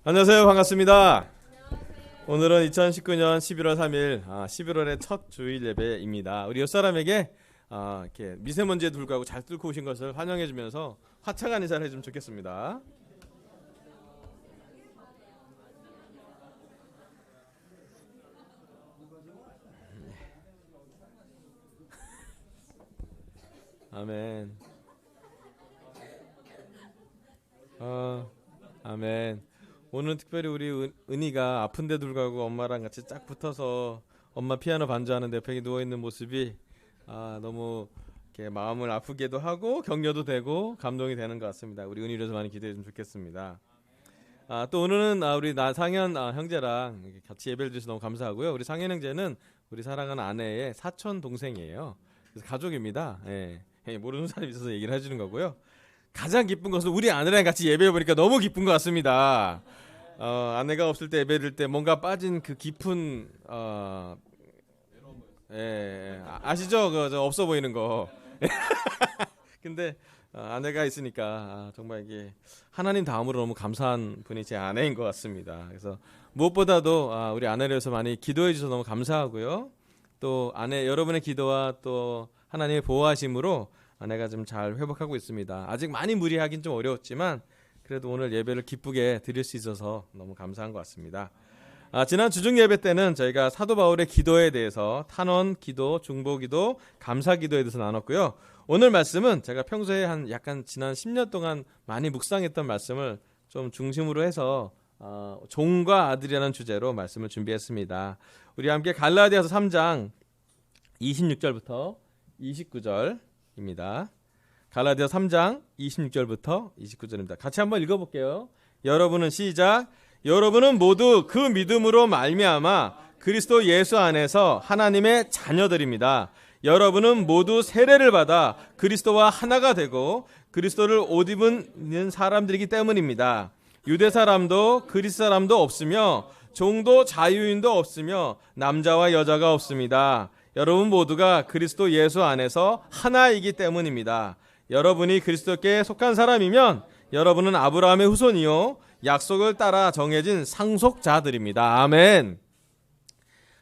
안녕하세요. 반갑습니다. 오늘은 2019년 11월 3일 11월의 첫 주일 예배입니다. 우리 옆사람에게 이렇게 미세먼지에 불구하고 잘 뚫고 오신 것을 환영해 주면서 화창한 인사를 해주면 좋겠습니다. 아멘. 아멘. 오늘 특별히 우리 은희가 아픈데도 불구하고 엄마랑 같이 짝 붙어서 엄마 피아노 반주하는데 옆에 누워있는 모습이 너무 이렇게 마음을 아프게도 하고 격려도 되고 감동이 되는 것 같습니다. 우리 은희를 많이 기대해 주면 좋겠습니다. 또 오늘은 우리 상현 형제랑 같이 예배를 드려서 너무 감사하고요. 우리 상현 형제는 우리 사랑하는 아내의 사촌 동생이에요. 그래서 가족입니다. 모르는 사람이 있어서 얘기를 해주는 거고요. 가장 기쁜 것은 우리 아내랑 같이 예배 보니까 너무 기쁜 것 같습니다. 아내가 없을 때 예배 드릴 때 뭔가 빠진 그 깊은 아시죠? 저 없어 보이는 거. 근데 아내가 있으니까 정말 이게 하나님 다음으로 너무 감사한 분이 제 아내인 것 같습니다. 그래서 무엇보다도 우리 아내를 위해서 많이 기도해 주셔서 너무 감사하고요. 또 아내 여러분의 기도와 또 하나님의 보호하심으로 아내가 좀 잘 회복하고 있습니다. 아직 많이 무리하긴 좀 어려웠지만 그래도 오늘 예배를 기쁘게 드릴 수 있어서 너무 감사한 것 같습니다. 지난 주중 예배 때는 저희가 사도 바울의 기도에 대해서 탄원 기도, 중보 기도, 감사 기도에 대해서 나눴고요. 오늘 말씀은 제가 평소에 약간 지난 10년 동안 많이 묵상했던 말씀을 좀 중심으로 해서 종과 아들이라는 주제로 말씀을 준비했습니다. 우리 함께 갈라디아서 3장 26절부터 29절입니다. 갈라디아 3장 26절부터 29절입니다. 같이 한번 읽어볼게요. 여러분은 시작. 여러분은 모두 그 믿음으로 말미암아 그리스도 예수 안에서 하나님의 자녀들입니다. 여러분은 모두 세례를 받아 그리스도와 하나가 되고 그리스도를 옷 입은 사람들이기 때문입니다. 유대 사람도 그리스 사람도 없으며 종도 자유인도 없으며 남자와 여자가 없습니다. 여러분 모두가 그리스도 예수 안에서 하나이기 때문입니다. 여러분이 그리스도께 속한 사람이면 여러분은 아브라함의 후손이요 약속을 따라 정해진 상속자들입니다. 아멘.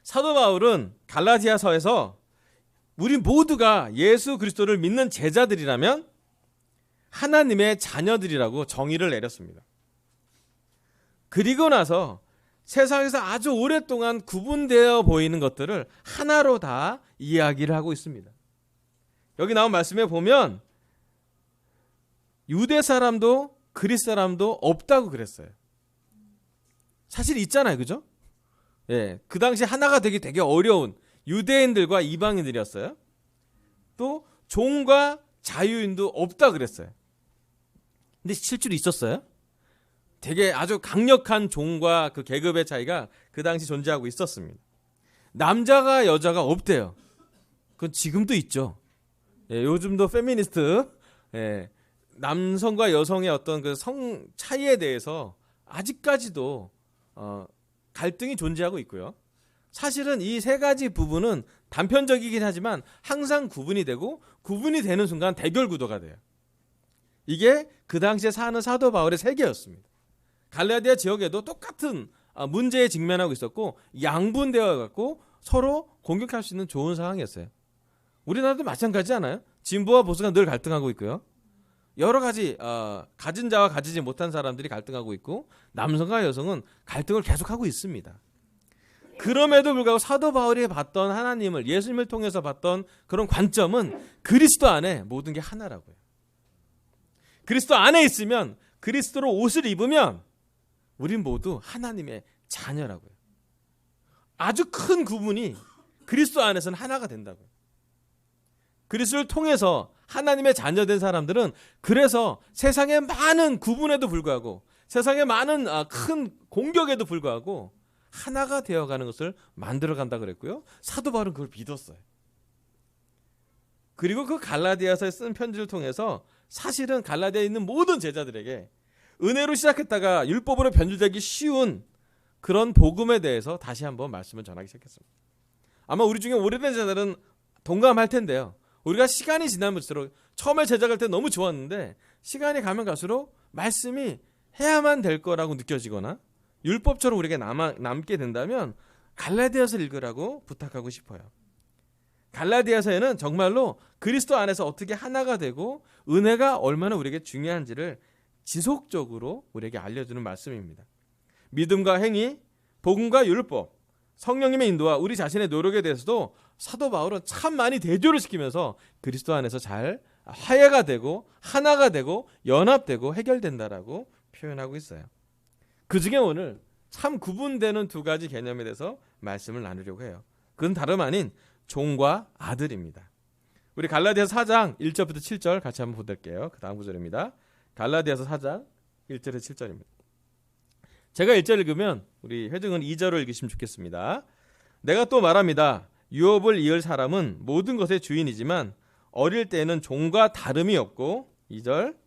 사도 바울은 갈라디아서에서 우리 모두가 예수 그리스도를 믿는 제자들이라면 하나님의 자녀들이라고 정의를 내렸습니다. 그리고 나서 세상에서 아주 오랫동안 구분되어 보이는 것들을 하나로 다 이야기를 하고 있습니다. 여기 나온 말씀에 보면 유대 사람도 그리스 사람도 없다고 그랬어요. 사실 있잖아요. 그죠? 그 당시 하나가 되기 되게 어려운 유대인들과 이방인들이었어요. 또 종과 자유인도 없다 그랬어요. 근데 실제로 있었어요. 되게 아주 강력한 종과 그 계급의 차이가 그 당시 존재하고 있었습니다. 남자가 여자가 없대요. 그건 지금도 있죠. 요즘도 페미니스트 남성과 여성의 어떤 그 성 차이에 대해서 아직까지도 갈등이 존재하고 있고요. 사실은 이 세 가지 부분은 단편적이긴 하지만 항상 구분이 되고 구분이 되는 순간 대결 구도가 돼요. 이게 그 당시에 사는 사도 바울의 세계였습니다. 갈라디아 지역에도 똑같은 문제에 직면하고 있었고 양분되어 갖고 서로 공격할 수 있는 좋은 상황이었어요. 우리나라도 마찬가지지 않아요? 진보와 보수가 늘 갈등하고 있고요. 여러 가지 가진 자와 가지지 못한 사람들이 갈등하고 있고 남성과 여성은 갈등을 계속하고 있습니다. 그럼에도 불구하고 사도 바울이 봤던 하나님을 예수님을 통해서 봤던 그런 관점은 그리스도 안에 모든 게 하나라고요. 그리스도 안에 있으면 그리스도로 옷을 입으면 우린 모두 하나님의 자녀라고요. 아주 큰 구분이 그리스도 안에서는 하나가 된다고요. 그리스도를 통해서 하나님의 자녀된 사람들은 그래서 세상의 많은 구분에도 불구하고 세상의 많은 큰 공격에도 불구하고 하나가 되어가는 것을 만들어간다 그랬고요. 사도 바울은 그걸 믿었어요. 그리고 그 갈라디아서에 쓴 편지를 통해서 사실은 갈라디아에 있는 모든 제자들에게 은혜로 시작했다가 율법으로 변질되기 쉬운 그런 복음에 대해서 다시 한번 말씀을 전하기 시작했습니다. 아마 우리 중에 오래된 제자들은 동감할 텐데요. 우리가 시간이 지나면 갈수록 처음에 제작할 때 너무 좋았는데 시간이 가면 갈수록 말씀이 해야만 될 거라고 느껴지거나 율법처럼 우리에게 남게 된다면 갈라디아서 읽으라고 부탁하고 싶어요. 갈라디아서에는 정말로 그리스도 안에서 어떻게 하나가 되고 은혜가 얼마나 우리에게 중요한지를 지속적으로 우리에게 알려주는 말씀입니다. 믿음과 행위, 복음과 율법, 성령님의 인도와 우리 자신의 노력에 대해서도 사도 바울은 참 많이 대조를 시키면서 그리스도 안에서 잘 화해가 되고 하나가 되고 연합되고 해결된다라고 표현하고 있어요. 그중에 오늘 참 구분되는 두 가지 개념에 대해서 말씀을 나누려고 해요. 그건 다름 아닌 종과 아들입니다. 우리 갈라디아서 4장 1절부터 7절 같이 한번 볼게요. 그 다음 구절입니다. 갈라디아서 4장 1절에서 7절입니다. 제가 1절 읽으면 우리 회중은 2절을 읽으시면 좋겠습니다. 내가 또 말합니다. 유업을 이을 사람은 모든 것의 주인이지만 어릴 때에는 종과 다름이 없고 2절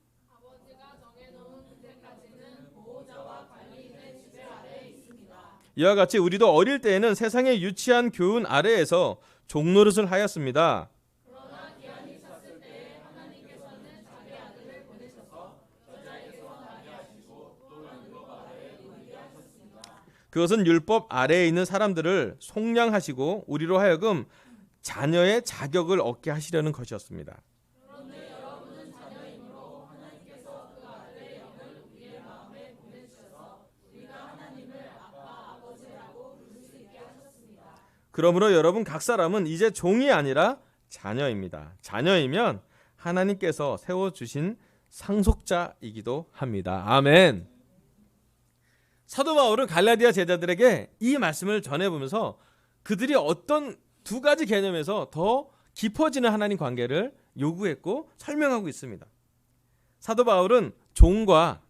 이와 같이 우리도 어릴 때에는 세상의 유치한 교훈 아래에서 종노릇을 하였습니다. 그러나 기한이 찼을 때에 하나님께서는 자기 아들을 보내셔서 저자에게서 나게 하시고 또 율법 아래에 놓이게 하셨습니다. 그것은 율법 아래에 있는 사람들을 속량하시고 우리로 하여금 자녀의 자격을 얻게 하시려는 것이었습니다. 그런데 여러분은 자녀이므로 하나님께서 그 아들의 영을 우리의 마음에 보내주셔서 우리가 하나님을 아빠, 아버지라고 부를 수 있게 하셨습니다. 그러므로 여러분 각 사람은 이제 종이 아니라 자녀입니다. 자녀이면 하나님께서 세워주신 상속자이기도 합니다. 아멘. 사도 바울은 갈라디아 제자들에게 이 말씀을 전해보면서 그들이 어떤 두 가지 개념에서 더 깊어지는 하나님 관계를 요구했고 설명하고 있습니다. 사도 바울은 종과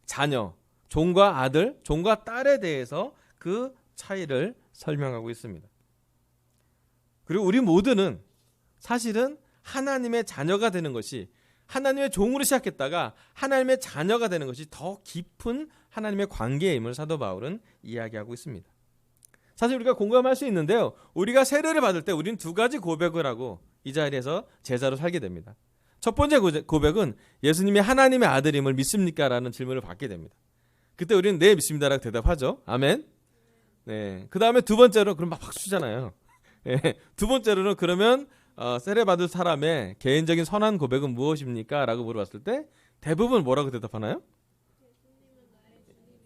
자녀, 종과 아들, 종과 딸에 대해서 그 차이를 설명하고 있습니다. 그리고 우리 모두는 사실은 하나님의 자녀가 되는 것이 하나님의 종으로 시작했다가 하나님의 자녀가 되는 것이 더 깊은 하나님의 관계임을 사도 바울은 이야기하고 있습니다. 사실 우리가 공감할 수 있는데요. 우리가 세례를 받을 때 우리는 두 가지 고백을 하고 이 자리에서 제자로 살게 됩니다. 첫 번째 고백은 예수님이 하나님의 아들임을 믿습니까? 라는 질문을 받게 됩니다. 그때 우리는 네 믿습니다라고 대답하죠. 아멘. 네. 그 다음에 두 번째로 그럼 막 박수 치잖아요. 네. 두 번째로는 그러면 세례 받을 사람의 개인적인 선한 고백은 무엇입니까? 라고 물어봤을 때 대부분 뭐라고 대답하나요?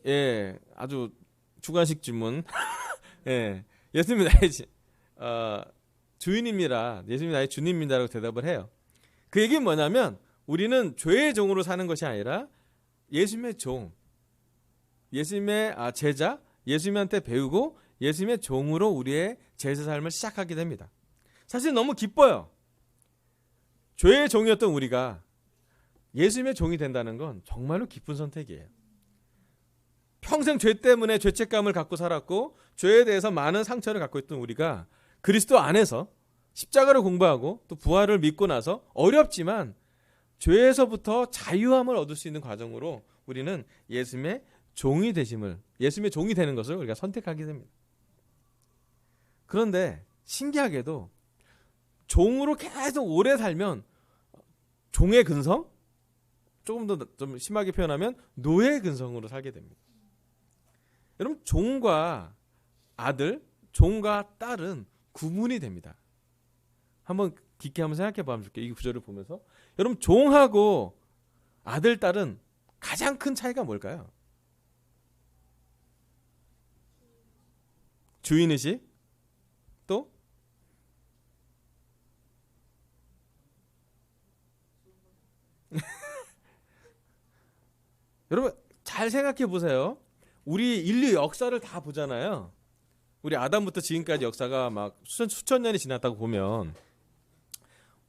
예, 아주 주관식 질문. 예, 예수님이 나의 주인입니다. 예수님이 나의 주님입니다라고 대답을 해요. 그 얘기는 뭐냐면 우리는 죄의 종으로 사는 것이 아니라 예수님의 종, 예수님의 제자, 예수님한테 배우고 예수님의 종으로 우리의 제자 삶을 시작하게 됩니다. 사실 너무 기뻐요. 죄의 종이었던 우리가 예수님의 종이 된다는 건 정말로 기쁜 선택이에요. 평생 죄 때문에 죄책감을 갖고 살았고 죄에 대해서 많은 상처를 갖고 있던 우리가 그리스도 안에서 십자가를 공부하고 또 부활을 믿고 나서 어렵지만 죄에서부터 자유함을 얻을 수 있는 과정으로 우리는 예수님의 종이 되심을, 예수님의 종이 되는 것을 우리가 선택하게 됩니다. 그런데 신기하게도 종으로 계속 오래 살면 종의 근성, 조금 더 좀 심하게 표현하면 노예의 근성으로 살게 됩니다. 여러분 종과 아들, 종과 딸은 구분이 됩니다. 한번 깊게 한번 생각해 보면 좋겠어요. 이 구절을 보면서 여러분 종하고 아들, 딸은 가장 큰 차이가 뭘까요? 주인의식? 또? 여러분 잘 생각해 보세요. 우리 인류 역사를 다 보잖아요. 우리 아담부터 지금까지 역사가 막 수천 년이 지났다고 보면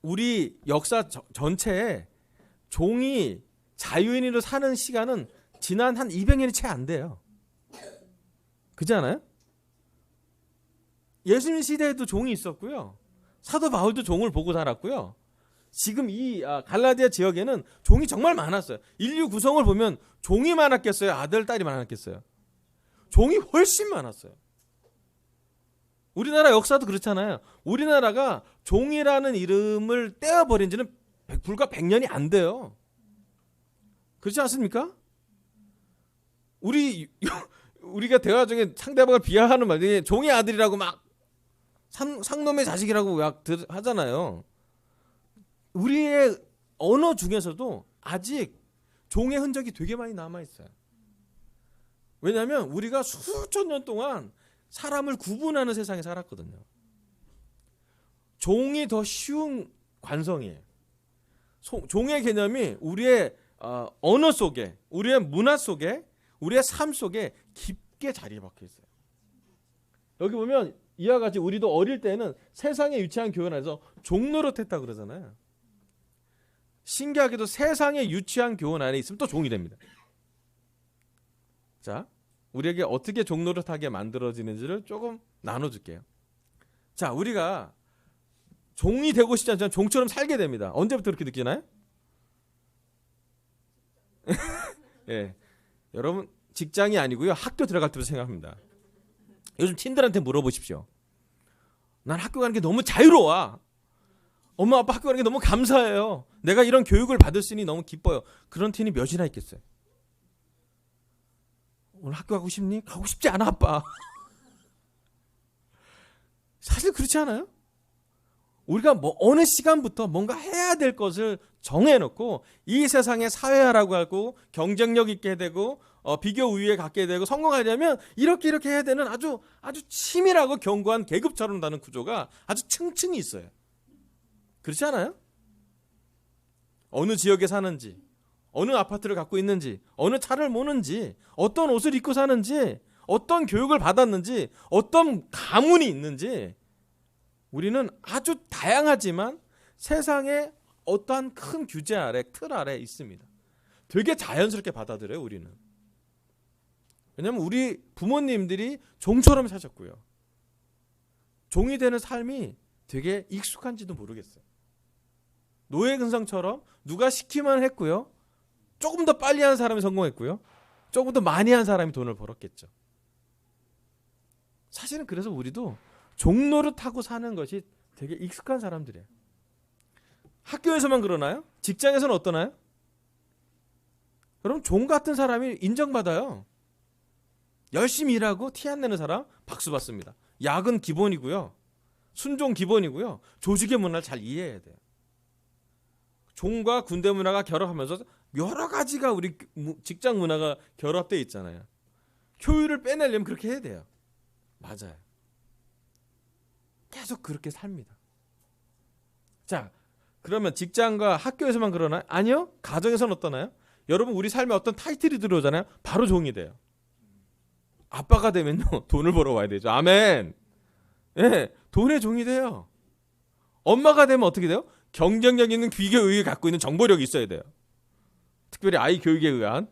우리 역사 전체에 종이 자유인으로 사는 시간은 지난 한 200년이 채 안 돼요. 그렇지 않아요? 예수님 시대에도 종이 있었고요. 사도 바울도 종을 보고 살았고요. 지금 이 갈라디아 지역에는 종이 정말 많았어요. 인류 구성을 보면 종이 많았겠어요? 아들, 딸이 많았겠어요? 종이 훨씬 많았어요. 우리나라 역사도 그렇잖아요. 우리나라가 종이라는 이름을 떼어버린 지는 불과 100년이 안 돼요. 그렇지 않습니까? 우리가 대화 중에 상대방을 비하하는 말이 종의 아들이라고 막 상놈의 자식이라고 막 하잖아요. 우리의 언어 중에서도 아직 종의 흔적이 되게 많이 남아있어요. 왜냐하면 우리가 수천 년 동안 사람을 구분하는 세상에 살았거든요. 종이 더 쉬운 관성이에요. 종의 개념이 우리의 언어 속에, 우리의 문화 속에, 우리의 삶 속에 깊게 자리에 박혀 있어요. 여기 보면 이와 같이 우리도 어릴 때는 세상에 유치한 교훈 안에서 종노릇했다 그러잖아요. 신기하게도 세상에 유치한 교훈 안에 있으면 또 종이 됩니다. 자, 우리에게 어떻게 종노릇하게 만들어지는지를 조금 나눠줄게요. 자, 우리가 종이 되고 싶지 않지만 종처럼 살게 됩니다. 언제부터 그렇게 느끼나요? 예, 여러분 직장이 아니고요, 학교 들어갈 때부터 생각합니다. 요즘 팀들한테 물어보십시오. 난 학교 가는 게 너무 자유로워. 엄마 아빠 학교 가는 게 너무 감사해요. 내가 이런 교육을 받을 수 있으니 너무 기뻐요. 그런 팀이 몇이나 있겠어요? 오늘 학교 가고 싶니? 가고 싶지 않아 아빠. 사실 그렇지 않아요? 우리가 어느 시간부터 뭔가 해야 될 것을 정해놓고 이 세상에 사회화라고 하고 경쟁력 있게 되고 비교 우위에 갖게 되고 성공하려면 이렇게 해야 되는 아주 치밀하고 견고한 계급처럼 다는 구조가 아주 층층이 있어요. 그렇지 않아요? 어느 지역에 사는지, 어느 아파트를 갖고 있는지, 어느 차를 모는지, 어떤 옷을 입고 사는지, 어떤 교육을 받았는지, 어떤 가문이 있는지, 우리는 아주 다양하지만 세상에 어떠한 큰 규제 아래, 틀 아래 있습니다. 되게 자연스럽게 받아들여요, 우리는. 왜냐하면 우리 부모님들이 종처럼 사셨고요. 종이 되는 삶이 되게 익숙한지도 모르겠어요. 노예근성처럼 누가 시키면 했고요. 조금 더 빨리 한 사람이 성공했고요. 조금 더 많이 한 사람이 돈을 벌었겠죠. 사실은 그래서 우리도 종노릇하고 사는 것이 되게 익숙한 사람들이에요. 학교에서만 그러나요? 직장에서는 어떠나요? 여러분, 종 같은 사람이 인정받아요. 열심히 일하고 티 안 내는 사람 박수 받습니다. 야근 기본이고요. 순종 기본이고요. 조직의 문화를 잘 이해해야 돼요. 종과 군대 문화가 결합하면서 여러 가지가 우리 직장 문화가 결합되어 있잖아요. 효율을 빼내려면 그렇게 해야 돼요. 맞아요. 계속 그렇게 삽니다. 자, 그러면 직장과 학교에서만 그러나요? 아니요. 가정에서는 어떠나요? 여러분, 우리 삶에 어떤 타이틀이 들어오잖아요. 바로 종이 돼요. 아빠가 되면요, 돈을 벌어 와야 되죠. 아멘. 예, 돈의 종이 돼요. 엄마가 되면 어떻게 돼요? 경쟁력 있는 비교 의욕을 갖고 있는 정보력이 있어야 돼요. 특별히 아이 교육에 의한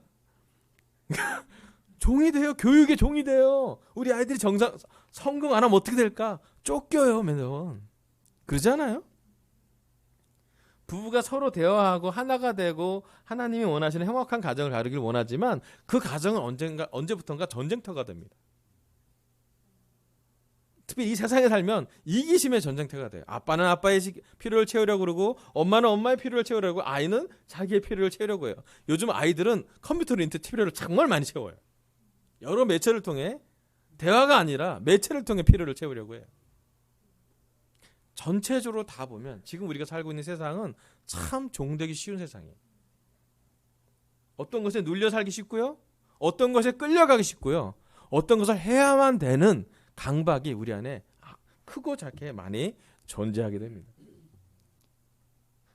종이 돼요. 교육의 종이 돼요. 우리 아이들이 성공 안 하면 어떻게 될까? 쫓겨요, 매번. 그러지 않아요? 부부가 서로 대화하고 하나가 되고 하나님이 원하시는 행복한 가정을 가르기를 원하지만 그 가정은 언제부턴가 전쟁터가 됩니다. 특히 이 세상에 살면 이기심의 전쟁터가 돼요. 아빠는 아빠의 필요를 채우려고 그러고 엄마는 엄마의 필요를 채우려고 하고 아이는 자기의 필요를 채우려고 해요. 요즘 아이들은 컴퓨터로 인터넷 필요를 정말 많이 채워요. 여러 매체를 통해, 대화가 아니라 매체를 통해 필요를 채우려고 해요. 전체적으로 다 보면 지금 우리가 살고 있는 세상은 참 종되기 쉬운 세상이에요. 어떤 것에 눌려 살기 쉽고요. 어떤 것에 끌려가기 쉽고요. 어떤 것을 해야만 되는 강박이 우리 안에 크고 작게 많이 존재하게 됩니다.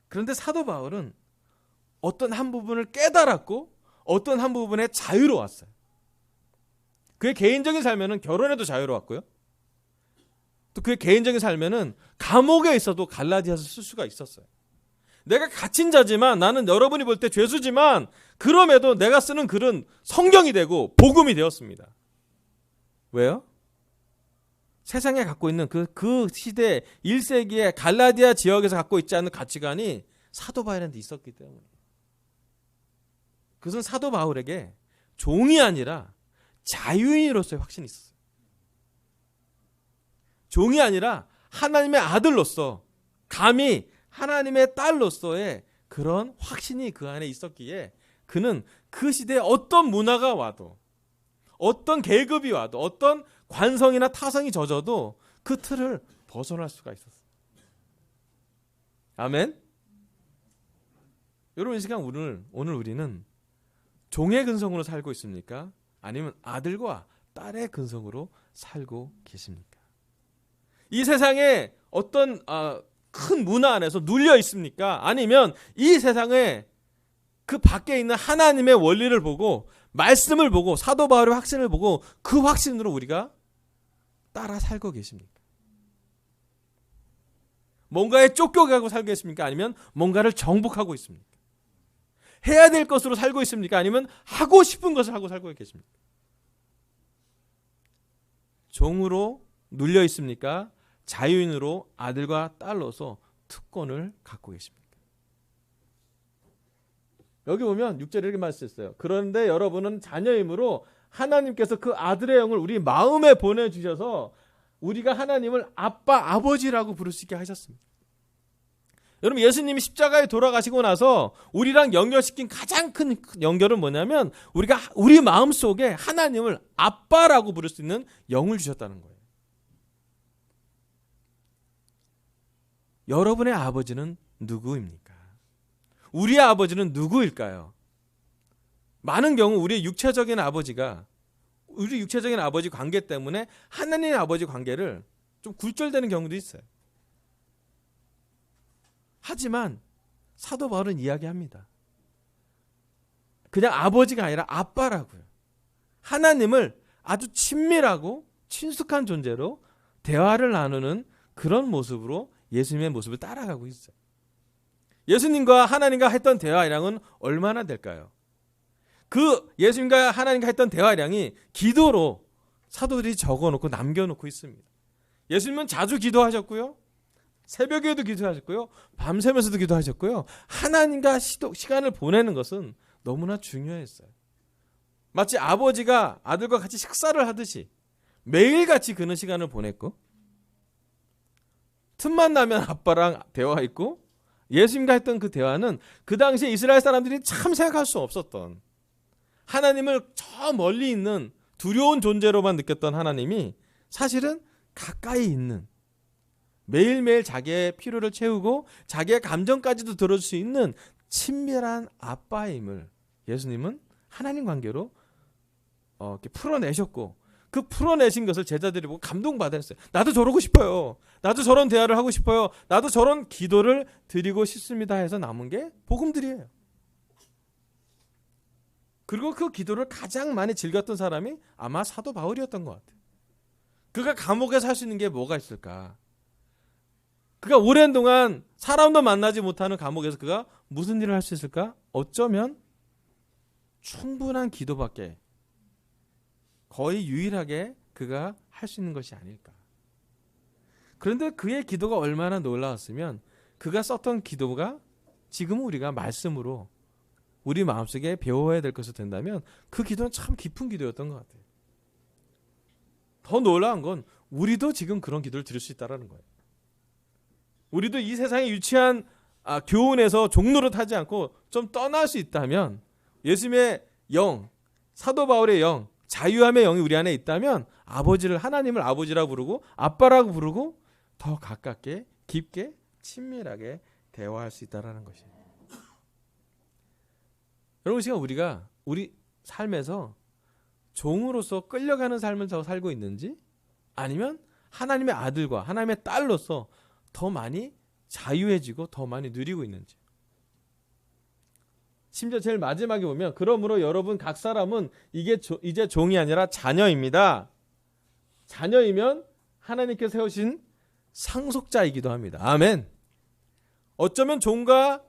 그런데 사도 바울은 어떤 한 부분을 깨달았고 어떤 한 부분에 자유로웠어요. 그의 개인적인 삶에는 결혼에도 자유로웠고요. 또 그의 개인적인 삶에는 감옥에 있어도 갈라디아서 쓸 수가 있었어요. 내가 갇힌 자지만, 나는 여러분이 볼 때 죄수지만, 그럼에도 내가 쓰는 글은 성경이 되고 복음이 되었습니다. 왜요? 세상에 갖고 있는 그 시대 1세기의 갈라디아 지역에서 갖고 있지 않은 가치관이 사도 바울한테 있었기 때문에. 그것은 사도 바울에게 종이 아니라 자유인으로서의 확신이 있었어요. 종이 아니라 하나님의 아들로서, 감히 하나님의 딸로서의 그런 확신이 그 안에 있었기에 그는 그 시대에 어떤 문화가 와도, 어떤 계급이 와도 어떤 관성이나 타성이 젖어도 그 틀을 벗어날 수가 있었어요. 아멘. 여러분 이 시간 오늘 우리는 종의 근성으로 살고 있습니까? 아니면 아들과 딸의 근성으로 살고 계십니까? 이 세상에 어떤 큰 문화 안에서 눌려 있습니까? 아니면 이 세상에 그 밖에 있는 하나님의 원리를 보고 말씀을 보고 사도 바울의 확신을 보고 그 확신으로 우리가 따라 살고 계십니까? 뭔가에 쫓겨가고 살고 계십니까? 아니면 뭔가를 정복하고 있습니까? 해야 될 것으로 살고 있습니까? 아니면 하고 싶은 것을 하고 살고 계십니까? 종으로 눌려 있습니까? 자유인으로 아들과 딸로서 특권을 갖고 계십니까? 여기 보면 6절에 이렇게 말씀했어요. 그런데 여러분은 자녀이므로 하나님께서 그 아들의 영을 우리 마음에 보내주셔서 우리가 하나님을 아빠, 아버지라고 부를 수 있게 하셨습니다. 여러분 예수님이 십자가에 돌아가시고 나서 우리랑 연결시킨 가장 큰 연결은 뭐냐면 우리가 우리 마음속에 하나님을 아빠라고 부를 수 있는 영을 주셨다는 거예요. 여러분의 아버지는 누구입니까? 우리의 아버지는 누구일까요? 많은 경우 우리의 육체적인 아버지가 우리 육체적인 아버지 관계 때문에 하나님의 아버지 관계를 좀 굴절되는 경우도 있어요. 하지만 사도 바울은 이야기합니다. 그냥 아버지가 아니라 아빠라고요. 하나님을 아주 친밀하고 친숙한 존재로 대화를 나누는 그런 모습으로 예수님의 모습을 따라가고 있어요. 예수님과 하나님과 했던 대화량은 얼마나 될까요? 그 예수님과 하나님과 했던 대화량이 기도로 사도들이 적어놓고 남겨놓고 있습니다. 예수님은 자주 기도하셨고요. 새벽에도 기도하셨고요. 밤새면서도 기도하셨고요. 하나님과 시간을 보내는 것은 너무나 중요했어요. 마치 아버지가 아들과 같이 식사를 하듯이 매일같이 그런 시간을 보냈고 틈만 나면 아빠랑 대화했고 예수님과 했던 그 대화는 그 당시에 이스라엘 사람들이 참 생각할 수 없었던 하나님을 저 멀리 있는 두려운 존재로만 느꼈던 하나님이 사실은 가까이 있는 매일매일 자기의 필요를 채우고 자기의 감정까지도 들어줄 수 있는 친밀한 아빠임을 예수님은 하나님 관계로 이렇게 풀어내셨고 그 풀어내신 것을 제자들이 보고 감동받았어요. 나도 저러고 싶어요. 나도 저런 대화를 하고 싶어요. 나도 저런 기도를 드리고 싶습니다 해서 남은 게 복음들이에요. 그리고 그 기도를 가장 많이 즐겼던 사람이 아마 사도 바울이었던 것 같아요. 그가 감옥에서 할 수 있는 게 뭐가 있을까? 그가 오랜 동안 사람도 만나지 못하는 감옥에서 그가 무슨 일을 할 수 있을까? 어쩌면 충분한 기도밖에 거의 유일하게 그가 할 수 있는 것이 아닐까. 그런데 그의 기도가 얼마나 놀라웠으면 그가 썼던 기도가 지금 우리가 말씀으로 우리 마음속에 배워야 될 것이 된다면 그 기도는 참 깊은 기도였던 것 같아요. 더 놀라운 건 우리도 지금 그런 기도를 드릴 수 있다는 거예요. 우리도 이 세상에 유치한 교훈에서 종로를 타지 않고 좀 떠날 수 있다면 예수님의 영, 사도 바울의 영, 자유함의 영이 우리 안에 있다면 아버지를 하나님을 아버지라고 부르고 아빠라고 부르고 더 가깝게 깊게 친밀하게 대화할 수 있다는 것이에요. 여러분 지금 우리가 우리 삶에서 종으로서 끌려가는 삶을 더 살고 있는지 아니면 하나님의 아들과 하나님의 딸로서 더 많이 자유해지고 더 많이 누리고 있는지. 심지어 제일 마지막에 보면 그러므로 여러분 각 사람은 이제 종이 아니라 자녀입니다. 자녀이면 하나님께서 세우신 상속자이기도 합니다. 아멘. 어쩌면 종과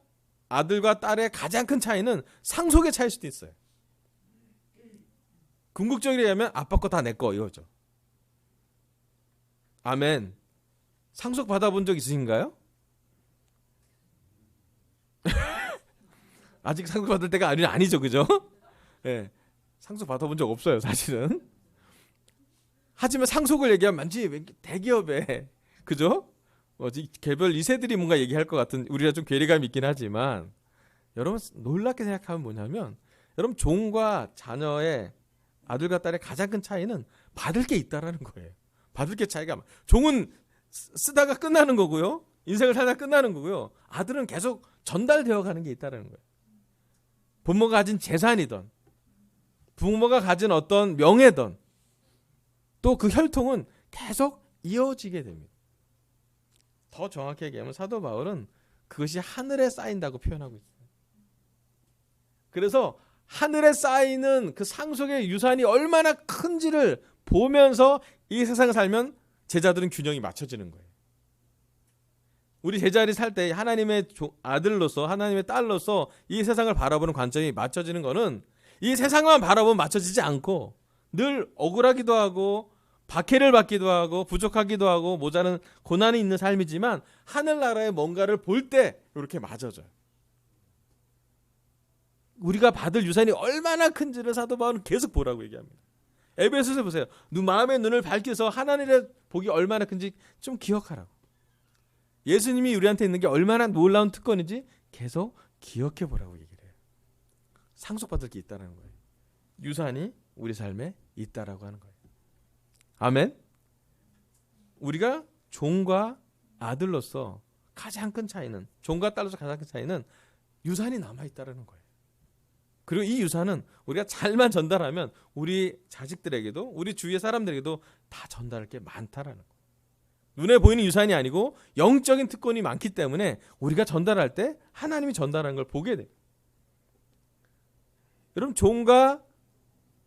아들과 딸의 가장 큰 차이는 상속의 차이일 수도 있어요. 궁극적으로 얘기하면 아빠 거 다 내 거 이거죠. 아멘. 상속 받아본 적 있으신가요? 아직 상속 받을 때가 아니죠, 그죠? 네, 상속 받아본 적 없어요, 사실은. 하지만 상속을 얘기하면 만지 대기업에 그죠? 개별 2세들이 뭔가 얘기할 것 같은 우리가 좀 괴리감이 있긴 하지만 여러분 놀랍게 생각하면 뭐냐면 여러분 종과 자녀의 아들과 딸의 가장 큰 차이는 받을 게 있다라는 거예요. 받을 게 차이가 종은 쓰다가 끝나는 거고요. 인생을 살다 끝나는 거고요. 아들은 계속 전달되어 가는 게 있다라는 거예요. 부모가 가진 재산이든 부모가 가진 어떤 명예든 또 그 혈통은 계속 이어지게 됩니다. 더 정확히 얘기하면 사도 바울은 그것이 하늘에 쌓인다고 표현하고 있어요. 그래서 하늘에 쌓이는 그 상속의 유산이 얼마나 큰지를 보면서 이 세상을 살면 제자들은 균형이 맞춰지는 거예요. 우리 제자들이 살 때 하나님의 아들로서 하나님의 딸로서 이 세상을 바라보는 관점이 맞춰지는 거는 이 세상만 바라보면 맞춰지지 않고 늘 억울하기도 하고 박해를 받기도 하고 부족하기도 하고 모자른 고난이 있는 삶이지만 하늘나라의 뭔가를 볼 때 이렇게 맞아져요. 우리가 받을 유산이 얼마나 큰지를 사도 바울은 계속 보라고 얘기합니다. 에베소서 보세요. 마음의 눈을 밝혀서 하나님의 복이 얼마나 큰지 좀 기억하라고. 예수님이 우리한테 있는 게 얼마나 놀라운 특권인지 계속 기억해 보라고 얘기를 해요. 상속받을 게 있다는 거예요. 유산이 우리 삶에 있다라고 하는 거예요. 아멘. 우리가 종과 아들로서 가장 큰 차이는 종과 딸로서 가장 큰 차이는 유산이 남아있다는 거예요. 그리고 이 유산은 우리가 잘만 전달하면 우리 자식들에게도 우리 주위의 사람들에게도 다 전달할 게 많다라는 거예요. 눈에 보이는 유산이 아니고 영적인 특권이 많기 때문에 우리가 전달할 때 하나님이 전달하는 걸 보게 돼요. 여러분 종과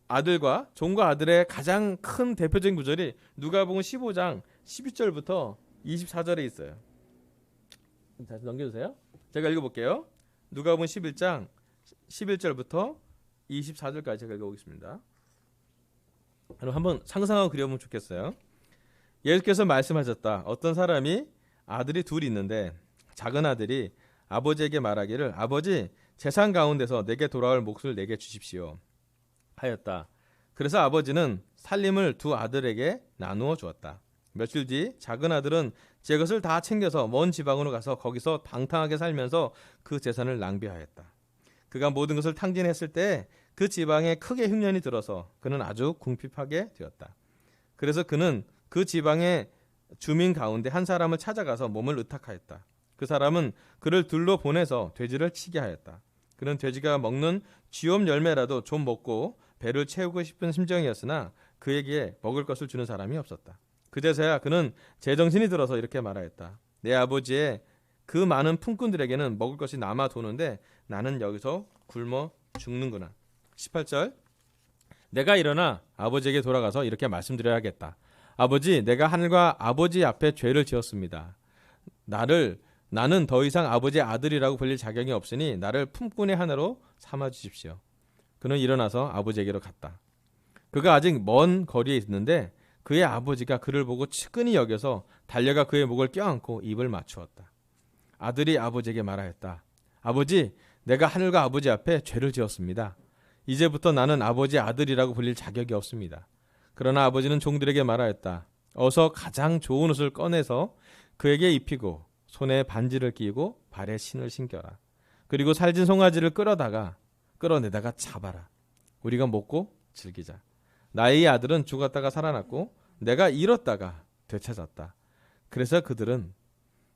아들의 가장 큰 대표적인 구절이 누가복음 15장 12절부터 24절에 있어요. 다시 넘겨주세요. 제가 읽어볼게요. 누가복음 11장 11절부터 24절까지 제가 읽어보겠습니다. 그럼 한번 상상하고 그려보면 좋겠어요. 예수께서 말씀하셨다. 어떤 사람이 아들이 둘이 있는데 작은 아들이 아버지에게 말하기를 아버지 재산 가운데서 내게 돌아올 몫을 내게 주십시오 하였다. 그래서 아버지는 살림을 두 아들에게 나누어 주었다. 며칠 뒤 작은 아들은 제 것을 다 챙겨서 먼 지방으로 가서 거기서 방탕하게 살면서 그 재산을 낭비하였다. 그가 모든 것을 탕진했을 때 그 지방에 크게 흉년이 들어서 그는 아주 궁핍하게 되었다. 그래서 그는 그 지방의 주민 가운데 한 사람을 찾아가서 몸을 의탁하였다. 그 사람은 그를 둘러 보내서 돼지를 치게 하였다. 그는 돼지가 먹는 쥐엄 열매라도 좀 먹고 배를 채우고 싶은 심정이었으나 그에게 먹을 것을 주는 사람이 없었다. 그제서야 그는 제정신이 들어서 이렇게 말하였다. 내 아버지의 그 많은 품꾼들에게는 먹을 것이 남아 도는데 나는 여기서 굶어 죽는구나. 18절 내가 일어나 아버지에게 돌아가서 이렇게 말씀드려야겠다. 아버지, 내가 하늘과 아버지 앞에 죄를 지었습니다. 나는 더 이상 아버지의 아들이라고 불릴 자격이 없으니 나를 품꾼의 하나로 삼아 주십시오. 그는 일어나서 아버지에게로 갔다. 그가 아직 먼 거리에 있는데 그의 아버지가 그를 보고 측은히 여겨서 달려가 그의 목을 껴안고 입을 맞추었다. 아들이 아버지에게 말하였다. 아버지, 내가 하늘과 아버지 앞에 죄를 지었습니다. 이제부터 나는 아버지의 아들이라고 불릴 자격이 없습니다. 그러나 아버지는 종들에게 말하였다. 어서 가장 좋은 옷을 꺼내서 그에게 입히고 손에 반지를 끼고 발에 신을 신겨라. 그리고 살진 송아지를 끌어내다가 잡아라. 우리가 먹고 즐기자. 나의 아들은 죽었다가 살아났고 내가 잃었다가 되찾았다. 그래서 그들은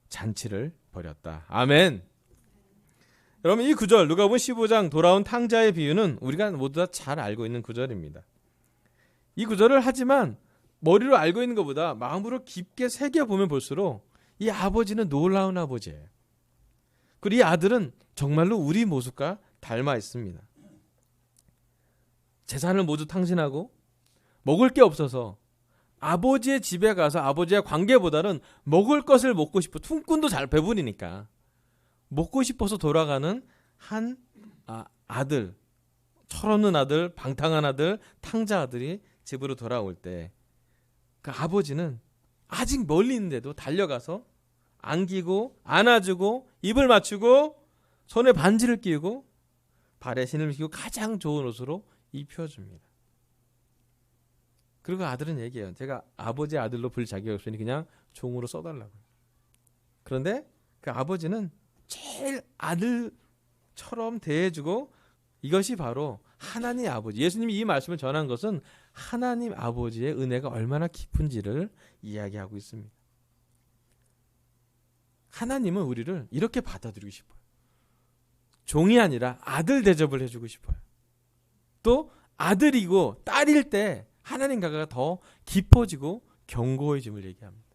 잔치를 벌였다. 아멘. 여러분 이 구절 누가복음 15장 돌아온 탕자의 비유는 우리가 모두 다 잘 알고 있는 구절입니다. 이 구절을 하지만 머리로 알고 있는 것보다 마음으로 깊게 새겨보면 볼수록 이 아버지는 놀라운 아버지예요. 그리고 이 아들은 정말로 우리 모습과 닮아 있습니다. 재산을 모두 탕진하고 먹을 게 없어서 아버지의 집에 가서 아버지의 관계보다는 먹을 것을 먹고 싶어 품꾼도 잘 배부르니까 먹고 싶어서 돌아가는 한 아들, 철없는 아들, 방탕한 아들, 탕자 아들이 집으로 돌아올 때 그 아버지는 아직 멀리 있는데도 달려가서 안기고 안아주고 입을 맞추고 손에 반지를 끼우고 발에 신을 끼고 가장 좋은 옷으로 입혀줍니다. 그리고 아들은 얘기해요. 제가 아버지의 아들로 불릴 자격이 없으니 그냥 종으로 써달라고요. 그런데 그 아버지는 제일 아들처럼 대해주고 이것이 바로 하나님 아버지, 예수님이 이 말씀을 전한 것은 하나님 아버지의 은혜가 얼마나 깊은지를 이야기하고 있습니다. 하나님은 우리를 이렇게 받아들이고 싶어요. 종이 아니라 아들 대접을 해주고 싶어요. 또 아들이고 딸일 때 하나님과가 더 깊어지고 견고해짐을 얘기합니다.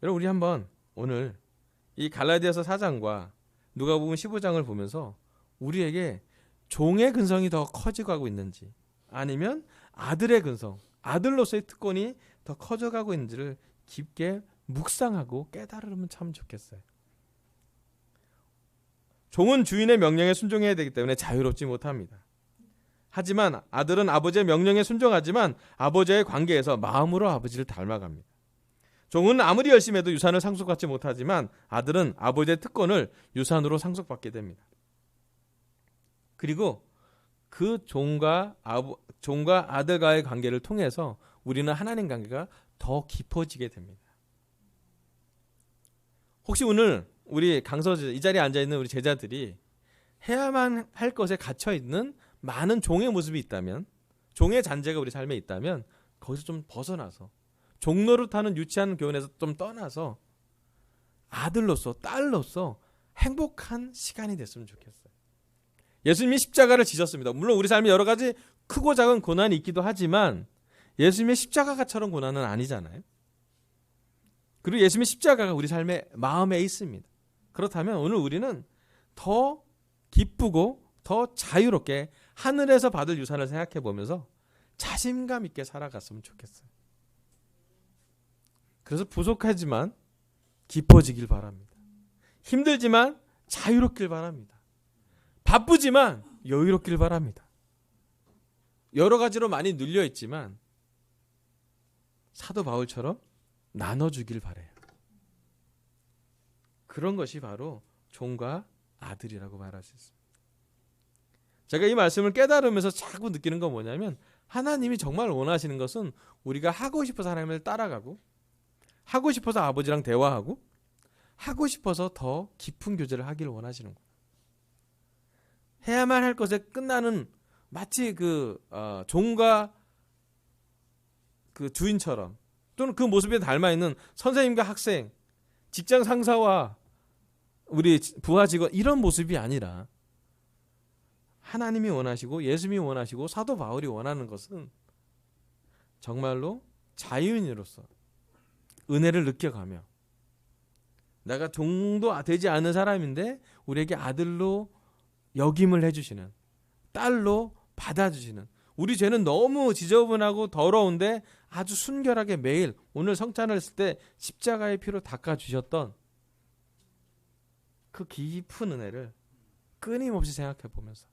여러분, 우리 한번 오늘 이 갈라디아서 4장과 누가복음 15장을 보면서 우리에게 종의 근성이 더 커져가고 있는지, 아니면 아들의 근성, 아들로서의 특권이 더 커져가고 있는지를 깊게 묵상하고 깨달으면 참 좋겠어요. 종은 주인의 명령에 순종해야 되기 때문에 자유롭지 못합니다. 하지만 아들은 아버지의 명령에 순종하지만 아버지의 관계에서 마음으로 아버지를 닮아갑니다. 종은 아무리 열심히 해도 유산을 상속받지 못하지만 아들은 아버지의 특권을 유산으로 상속받게 됩니다. 그리고 그 종과 아들과의 관계를 통해서 우리는 하나님 관계가 더 깊어지게 됩니다. 혹시 오늘 우리 강서지 이 자리에 앉아있는 우리 제자들이 해야만 할 것에 갇혀있는 많은 종의 모습이 있다면, 종의 잔재가 우리 삶에 있다면 거기서 좀 벗어나서 종노릇하는 유치한 교훈에서 좀 떠나서 아들로서 딸로서 행복한 시간이 됐으면 좋겠어요. 예수님이 십자가를 지셨습니다. 물론 우리 삶에 여러 가지 크고 작은 고난이 있기도 하지만 예수님의 십자가처럼 고난은 아니잖아요. 그리고 예수님의 십자가가 우리 삶의 마음에 있습니다. 그렇다면 오늘 우리는 더 기쁘고 더 자유롭게 하늘에서 받을 유산을 생각해 보면서 자신감 있게 살아갔으면 좋겠어요. 그래서 부족하지만 깊어지길 바랍니다. 힘들지만 자유롭길 바랍니다. 바쁘지만 여유롭길 바랍니다. 여러 가지로 많이 눌려 있지만 사도 바울처럼 나눠주길 바래요. 그런 것이 바로 종과 아들이라고 말할 수 있습니다. 제가 이 말씀을 깨달으면서 자꾸 느끼는 건 뭐냐면, 하나님이 정말 원하시는 것은 우리가 하고 싶어서 하나님을 따라가고, 하고 싶어서 아버지랑 대화하고, 하고 싶어서 더 깊은 교제를 하기를 원하시는 거예요. 해야만 할 것에 끝나는, 마치 종과 그 주인처럼, 또는 그 모습에 닮아있는 선생님과 학생, 직장 상사와 우리 부하 직원, 이런 모습이 아니라 하나님이 원하시고 예수님이 원하시고 사도 바울이 원하는 것은 정말로 자유인으로서 은혜를 느껴가며, 내가 종도 되지 않은 사람인데 우리에게 아들로 역임을 해주시는, 딸로 받아주시는, 우리 죄는 너무 지저분하고 더러운데 아주 순결하게 매일 오늘 성찬을 했을 때 십자가의 피로 닦아주셨던 그 깊은 은혜를 끊임없이 생각해 보면서,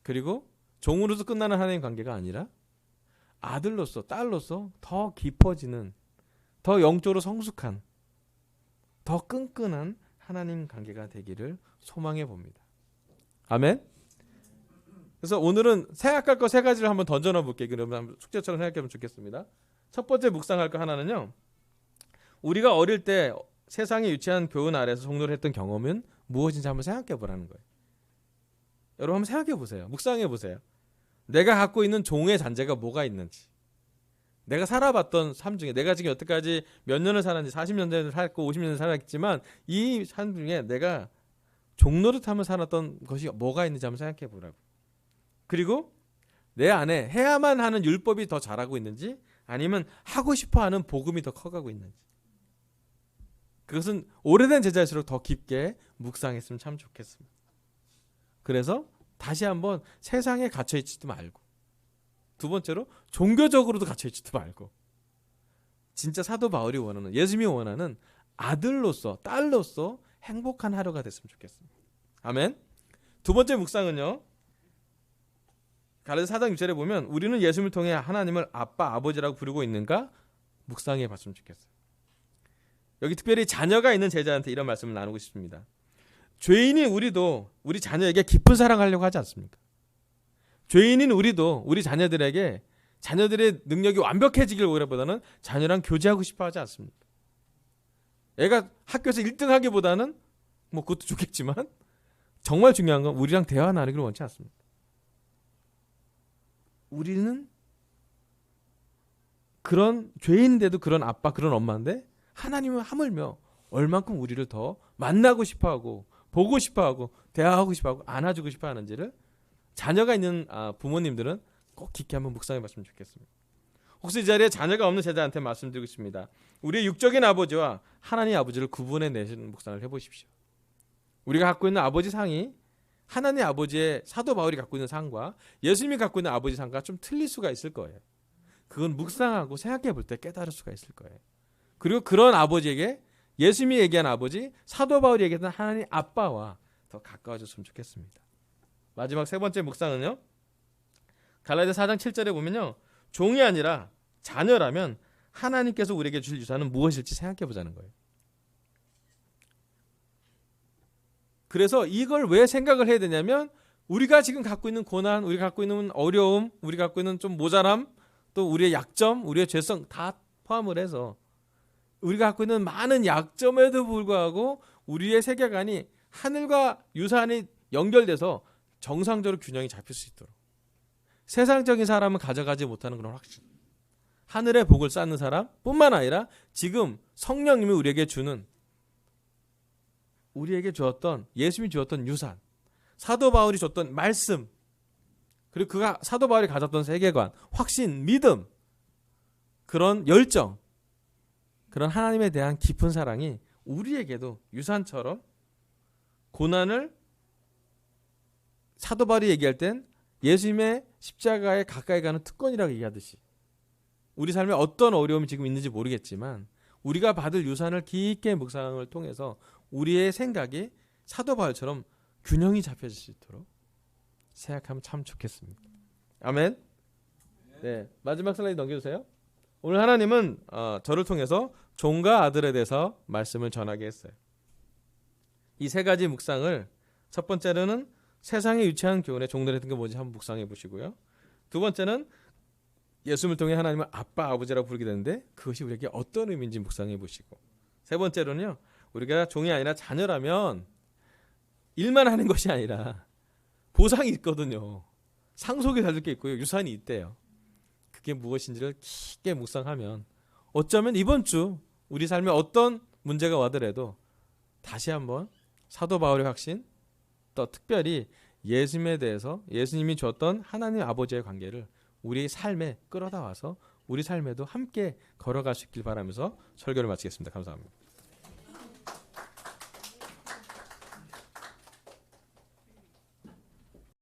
그리고 종으로서 끝나는 하나님 관계가 아니라 아들로서 딸로서 더 깊어지는, 더 영적으로 성숙한, 더 끈끈한 하나님 관계가 되기를 소망해 봅니다. 아멘. 그래서 오늘은 생각할 거 세 가지를 한번 던져놔 볼게요. 그러면 숙제처럼 생각해보면 좋겠습니다. 첫 번째 묵상할 거 하나는요, 우리가 어릴 때 세상에 유치한 교훈 아래서 종로를 했던 경험은 무엇인지 한번 생각해 보라는 거예요. 여러분 한번 생각해 보세요. 묵상해 보세요. 내가 갖고 있는 종의 잔재가 뭐가 있는지, 내가 살아봤던 삶 중에, 내가 지금 여태까지 몇 년을 살았는지, 40년을 살았고 50년을 살았지만 이 삶 중에 내가 종노릇하며 살았던 것이 뭐가 있는지 한번 생각해 보라고. 그리고 내 안에 해야만 하는 율법이 더 자라고 있는지, 아니면 하고 싶어하는 복음이 더 커가고 있는지, 그것은 오래된 제자일수록 더 깊게 묵상했으면 참 좋겠습니다. 그래서 다시 한번 세상에 갇혀있지도 말고, 두 번째로 종교적으로도 갇혀있지도 말고, 진짜 사도 바울이 원하는, 예수님이 원하는 아들로서 딸로서 행복한 하루가 됐으면 좋겠습니다. 아멘. 두 번째 묵상은요, 갈라디아서 4장 6절에 보면 우리는 예수님을 통해 하나님을 아빠, 아버지라고 부르고 있는가 묵상해 봤으면 좋겠어요. 여기 특별히 자녀가 있는 제자한테 이런 말씀을 나누고 싶습니다. 죄인인 우리도 우리 자녀에게 깊은 사랑하려고 하지 않습니까? 죄인인 우리도 우리 자녀들에게 자녀들의 능력이 완벽해지길 원하기보다는 자녀랑 교제하고 싶어 하지 않습니까? 애가 학교에서 1등 하기보다는 뭐 그것도 좋겠지만 정말 중요한 건 우리랑 대화 나누기를 원치 않습니다. 우리는 그런 죄인인데도 그런 아빠, 그런 엄마인데 하나님은 하물며 얼만큼 우리를 더 만나고 싶어하고 보고 싶어하고 대화하고 싶어하고 안아주고 싶어하는지를 자녀가 있는 부모님들은 꼭 깊게 한번 묵상해 봤으면 좋겠습니다. 혹시 이 자리에 자녀가 없는 제자한테 말씀드리고 있습니다. 우리의 육적인 아버지와 하나님 아버지를 구분해 내시는 묵상을 해보십시오. 우리가 갖고 있는 아버지 상이 하나님 아버지의 사도 바울이 갖고 있는 상과 예수님이 갖고 있는 아버지 상과 좀 틀릴 수가 있을 거예요. 그건 묵상하고 생각해 볼 때 깨달을 수가 있을 거예요. 그리고 그런 아버지에게 예수님이 얘기한 아버지, 사도 바울이 얘기했던 하나님 아빠와 더 가까워졌으면 좋겠습니다. 마지막 세 번째 묵상은요. 갈라디아 4장 7절에 보면요. 종이 아니라 자녀라면 하나님께서 우리에게 주실 유산은 무엇일지 생각해 보자는 거예요. 그래서 이걸 왜 생각을 해야 되냐면 우리가 지금 갖고 있는 고난, 우리가 갖고 있는 어려움, 우리가 갖고 있는 좀 모자람, 또 우리의 약점, 우리의 죄성 다 포함을 해서 우리가 갖고 있는 많은 약점에도 불구하고 우리의 세계관이 하늘과 유산이 연결돼서 정상적으로 균형이 잡힐 수 있도록 세상적인 사람은 가져가지 못하는 그런 확신, 하늘의 복을 쌓는 사람뿐만 아니라 지금 성령님이 우리에게 주는, 우리에게 주었던, 예수님이 주었던 유산, 사도 바울이 줬던 말씀, 그리고 그가 사도 바울이 가졌던 세계관, 확신, 믿음, 그런 열정, 그런 하나님에 대한 깊은 사랑이 우리에게도 유산처럼 고난을, 사도 바울이 얘기할 땐 예수님의 십자가에 가까이 가는 특권이라고 얘기하듯이 우리 삶에 어떤 어려움이 지금 있는지 모르겠지만 우리가 받을 유산을 깊게 묵상을 통해서 우리의 생각이 사도 바울처럼 균형이 잡혀질 수 있도록 생각하면 참 좋겠습니다. 아멘. 네, 마지막 슬라이드 넘겨주세요. 오늘 하나님은 저를 통해서 종과 아들에 대해서 말씀을 전하게 했어요. 이 세 가지 묵상을 첫 번째로는 세상에 유치한 교훈의 종들의 게 뭔지 한번 묵상해 보시고요. 두 번째는 예수님을 통해 하나님을 아빠, 아버지라고 부르게 되는데 그것이 우리에게 어떤 의미인지 묵상해 보시고, 세 번째로는요. 우리가 종이 아니라 자녀라면 일만 하는 것이 아니라 보상이 있거든요. 상속이 달릴 게 있고요. 유산이 있대요. 그게 무엇인지를 깊게 묵상하면 어쩌면 이번 주 우리 삶에 어떤 문제가 와더라도 다시 한번 사도 바울의 확신, 또 특별히 예수님에 대해서 예수님이 주었던 하나님 아버지의 관계를 우리 삶에 끌어다 와서 우리 삶에도 함께 걸어갈 수 있길 바라면서 설교를 마치겠습니다. 감사합니다.